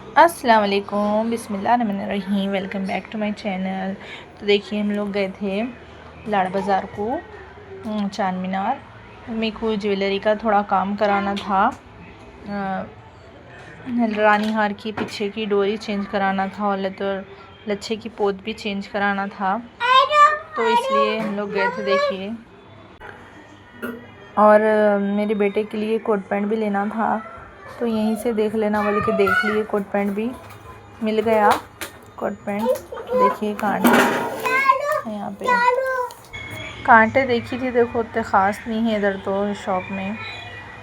अस्सलाम वालेकुम, बिस्मिल्लाहिर्रहमानिर्रहीम। Welcome back to my channel. तो देखिए हम लोग गए थे लाड़ बाज़ार को, चार मीनार। मेरे को ज्वेलरी का थोड़ा काम कराना था। रानी हार की पीछे की डोरी चेंज कराना था और तो लच्छे की पोत भी चेंज कराना था, तो इसलिए हम लोग गए थे। देखिए, और मेरे बेटे के लिए कोट पैंट भी लेना था, तो यहीं से देख लेना बोल के देख लिए। कोट पैंट भी मिल गया। कोट पैंट देखिए, कांटे यहाँ पे कांटे देखी थी, देखो उतने ख़ास नहीं है इधर तो शॉप में।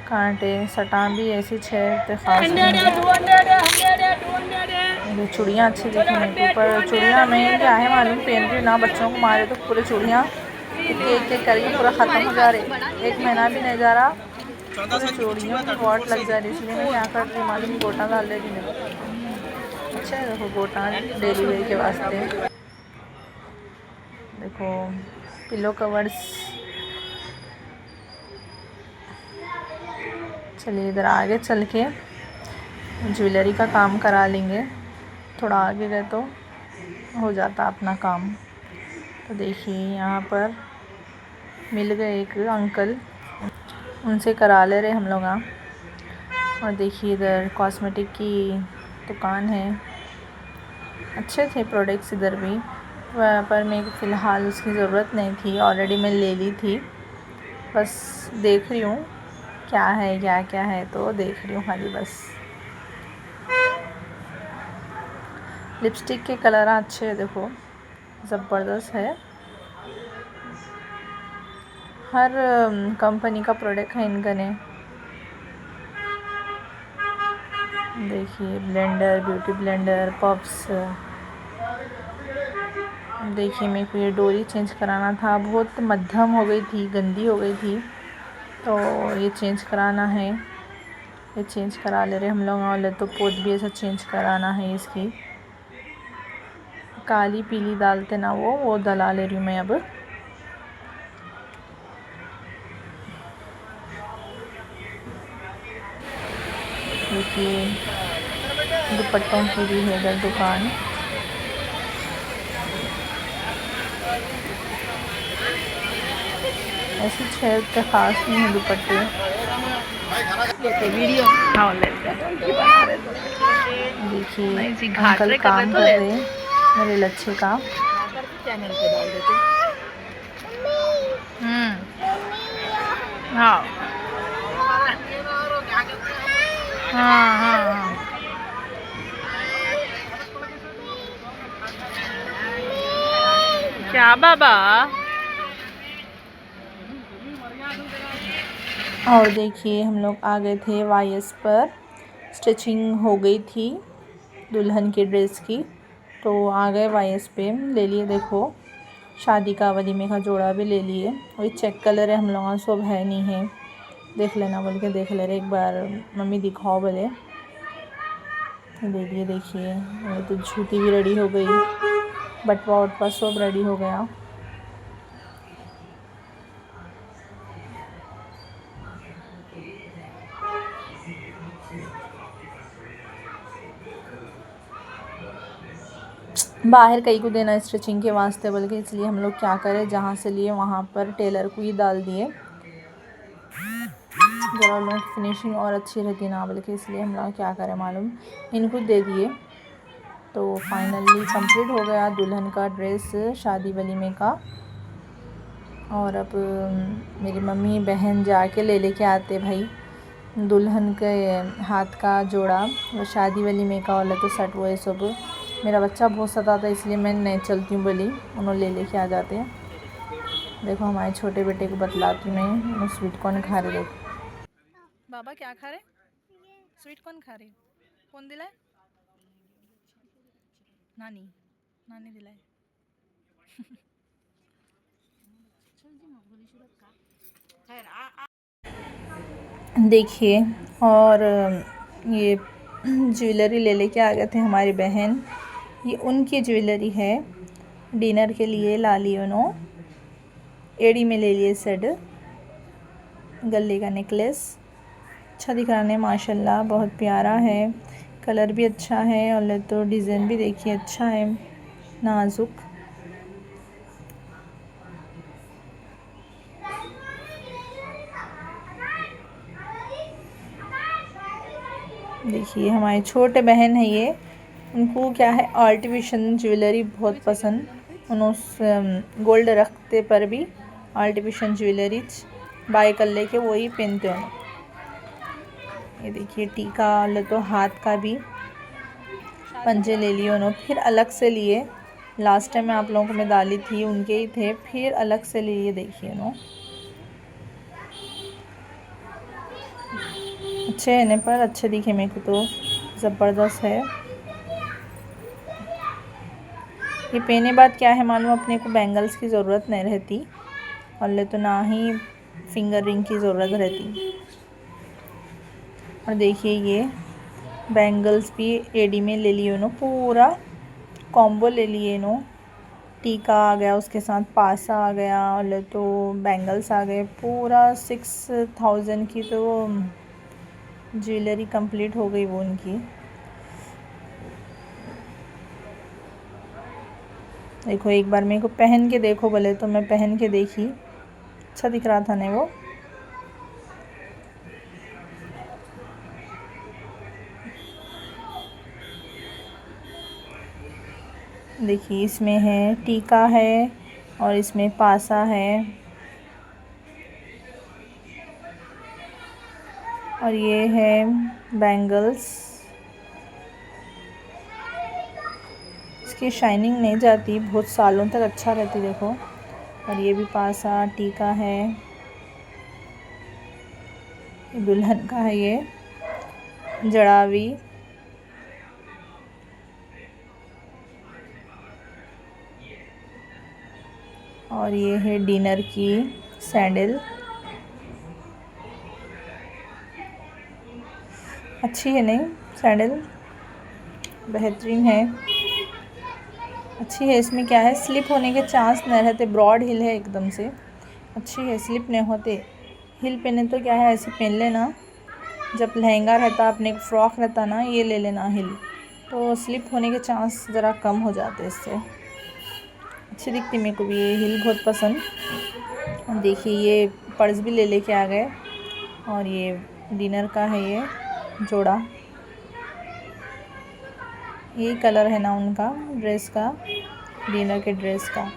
कांटे सटा भी ऐसी इतने ख़ास नहीं है। चूड़ियाँ अच्छी दिखी मेरे को, पर चूड़ियाँ में क्या है मालूम, पहन रही ना बच्चों को मारे तो पूरे चूड़ियाँ एक एक करके पूरा ख़त्म हो जा रहे। एक महीना भी नहीं जा रहा, पूरे चूड़ियों की वॉट लग जा रही। इसलिए मैं क्या कर रही मालूम, गोटा डाल ले रही मेरे। अच्छा है, देखो गोटा डेली वेयर के वास्ते। देखो पिलो कवर्स। चलिए इधर आगे चल के ज्वेलरी का काम करा लेंगे। थोड़ा आगे गए तो हो जाता अपना काम। तो देखिए यहाँ पर मिल गए एक अंकल, उनसे करा ले रहे हम लोग। और देखिए इधर कॉस्मेटिक की दुकान है। अच्छे थे प्रोडक्ट्स इधर भी, पर मेरे को फ़िलहाल उसकी ज़रूरत नहीं थी, ऑलरेडी मैं ले ली थी। बस देख रही हूँ क्या है क्या क्या है, तो देख रही हूँ खाली बस। लिपस्टिक के कलर अच्छे हैं, देखो ज़बरदस्त है। हर कंपनी का प्रोडक्ट है इनका ने। देखिए ब्लेंडर, ब्यूटी ब्लेंडर, पफ्स। देखिए मेरे को ये डोरी चेंज कराना था, बहुत मध्यम हो गई थी, गंदी हो गई थी, तो ये चेंज कराना है। ये चेंज करा ले रहे हम लोग। और तो पोत भी ऐसा चेंज कराना है। इसकी काली पीली डालते ना, वो डला ले रही हूँ मैं अब। देखिए दुपट्टों की भी है इधर दुकान। ऐसी छः उतने ख़ास नहीं है दुपट्टे। देखिए अंकल काम कर रहे मेरे लच्छे का। हाँ हाँ हाँ। क्या बाबा। और देखिए हम लोग आ गए थे वाईएस पर। स्टिचिंग हो गई थी दुल्हन की ड्रेस की, तो आ गए वाईएस पे, ले लिए। देखो शादी का वलीमे का जोड़ा भी ले लिए। वही चेक कलर है हम लोगों, सब है नहीं है, देख लेना बोल के देख ले रहे एक बार, मम्मी दिखाओ बोले, ले लिए। देखिए तो झूठी भी रेडी हो गई, बटवा वटवा सब रेडी हो गया। बाहर कहीं को देना स्टिचिंग के वास्ते बोल के, इसलिए हम लोग क्या करें, जहाँ से लिए वहाँ पर टेलर को ही डाल दिए, ज़रा लोगों की फिनिशिंग और अच्छी रहती ना बोल के, इसलिए हम लोग क्या करें मालूम, इनको दे दिए। तो फाइनली कंप्लीट हो गया दुल्हन का ड्रेस शादी वलीमे का। और अब मेरी मम्मी बहन जाके लेके आते भाई दुल्हन के हाथ का जोड़ा, वो शादी वलीमे का वाला तो सेट वो है सब। मेरा बच्चा बहुत सताता, इसलिए मैं नहीं चलती हूँ बोली, उन्होंने लेके आ जाते हैं। देखो हमारे छोटे बेटे को बतलाती हूँ मैं, वो स्वीट कॉर्न खा रहे। देखो बाबा क्या खा रहे, स्वीट कॉर्न खा रहे। कौन दिलाए, नानी, नानी दिलाए। देखिए और ये ज्वेलरी लेके आ गए थे हमारी बहन, ये उनकी ज्वेलरी है, डिनर के लिए ला ली उन्होंने। एड़ी में ले लिए सेट, गले का नेकलेस, अच्छा दिख रहा है माशाल्लाह, बहुत प्यारा है। कलर भी अच्छा है और तो डिज़ाइन भी देखिए अच्छा है, नाजुक। देखिए हमारे छोटे बहन है ये, उनको क्या है आर्टिफिशियल ज्वेलरी बहुत पसंद। उन्होंने गोल्ड रखते पर भी आर्टिफिशियल ज्वेलरी बाय कर लेके वही पहनते हो। ये देखिए टीका ले तो हाथ का भी पंजे ले लिए उन्होंने, फिर अलग से लिए। लास्ट टाइम मैं आप लोगों को मैं डाली थी उनके ही थे, फिर अलग से लिए। देखिए उन्होंने अच्छे है पर अच्छे दिखे मेरे को तो, ज़बरदस्त है। ये पहने बाद क्या है मालूम, अपने को बैंगल्स की ज़रूरत नहीं रहती और तो ना ही फिंगर रिंग की ज़रूरत रहती। और देखिए ये बैंगल्स भी एडी में ले लिए उन्होंने, पूरा कॉम्बो ले लिए नो। टीका आ गया, उसके साथ पासा आ गया और तो बैंगल्स आ गए। पूरा 6000 की तो ज्वेलरी कंप्लीट हो गई वो उनकी। देखो एक बार मेरे को पहन के देखो बोले तो मैं पहन के देखी, अच्छा दिख रहा था ना वो। देखिए इसमें है टीका है और इसमें पासा है और ये है बैंगल्स। इसकी शाइनिंग नहीं जाती, बहुत सालों तक अच्छा रहती देखो। और ये भी पासा टीका है, दुल्हन का है ये जड़ावी। और ये है डिनर की सैंडल, अच्छी है नहीं सैंडल, बेहतरीन है, अच्छी है। इसमें क्या है स्लिप होने के चांस नहीं रहते, ब्रॉड हिल है एकदम से, अच्छी है, स्लिप नहीं होते। हिल पहने तो क्या है ऐसे पहन लेना, जब लहंगा रहता अपने फ्रॉक रहता ना ये ले लेना हिल, तो स्लिप होने के चांस ज़रा कम हो जाते इससे। अच्छी दिखती मेरे को भी ये हिल, बहुत पसंद। देखिए ये पर्स भी ले लेके आ गए और ये डिनर का है ये जोड़ा, यही कलर है ना उनका ड्रेस का, डिनर के ड्रेस का।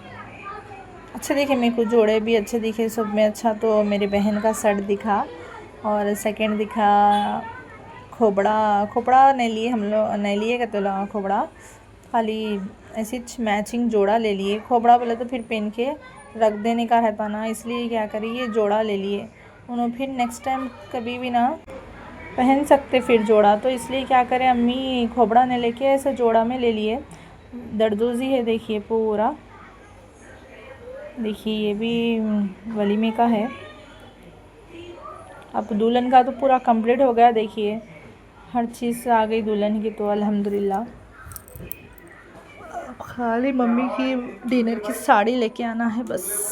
अच्छे दिखे मेरे को, जोड़े भी अच्छे दिखे सब में। अच्छा तो मेरी बहन का शर्ट दिखा और सेकंड दिखा खोपड़ा नहीं लिए हम लोग, नहीं लिए कहते लोग खोपड़ा, खाली ऐसी मैचिंग जोड़ा ले लिए। खोपड़ा बोले तो फिर पहन के रख देने का रहता ना, इसलिए क्या करिए जोड़ा ले लिए उन्होंने, फिर नेक्स्ट टाइम कभी भी ना पहन सकते फिर जोड़ा, तो इसलिए क्या करें अम्मी खोपड़ा ने लेके ऐसे जोड़ा में ले लिए। दरदोजी है देखिए पूरा। देखिए ये भी वलीमे का है। अब दुल्हन का तो पूरा कंप्लीट हो गया, देखिए हर चीज़ आ गई दुल्हन की तो अल्हम्दुलिल्लाह। खाली मम्मी की डिनर की साड़ी लेके आना है बस।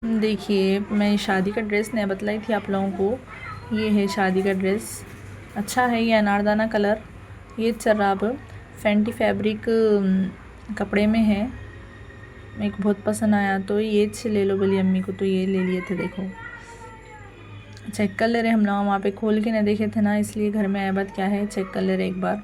देखिए मैं शादी का ड्रेस नहीं बतलाई थी आप लोगों को, ये है शादी का ड्रेस, अच्छा है ये अनारदाना कलर। ये चराब फैंटी फैब्रिक कपड़े में है, मेरे को बहुत पसंद आया तो ये ले लो बोली अम्मी को, तो ये ले लिए थे। देखो चेक कर ले रहे हम लोग, वहाँ पे खोल के नहीं देखे थे ना, इसलिए घर में आए बाद क्या है चेक कर ले रहे एक बार।